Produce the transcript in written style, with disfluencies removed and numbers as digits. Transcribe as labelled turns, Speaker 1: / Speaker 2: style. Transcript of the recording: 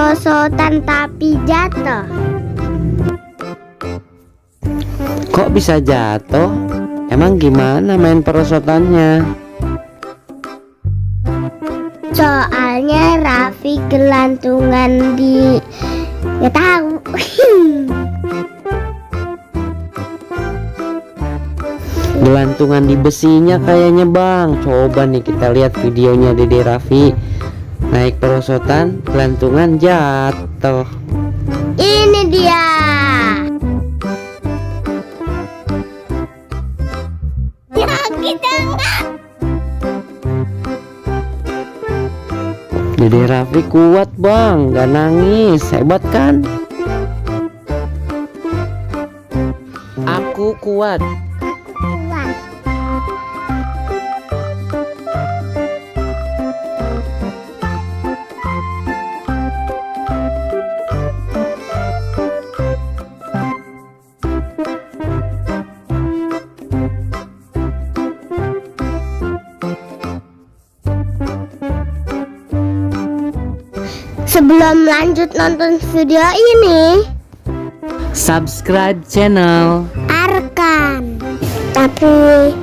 Speaker 1: perosotan tapi jatuh.
Speaker 2: Kok bisa jatuh? Emang gimana main perosotannya?
Speaker 1: Soalnya Raffi gelantungan di, gak tahu.
Speaker 2: Gelantungan di besinya kayaknya bang. Coba nih kita lihat videonya Dede Raffi naik perosotan, gelantungan jatuh.
Speaker 1: Ini dia. Kita enggak.
Speaker 2: Dede Raffi kuat bang, gak nangis, hebat kan? Aku kuat.
Speaker 1: Sebelum lanjut nonton video ini,
Speaker 2: Subscribe channel
Speaker 1: Arkan. Tapi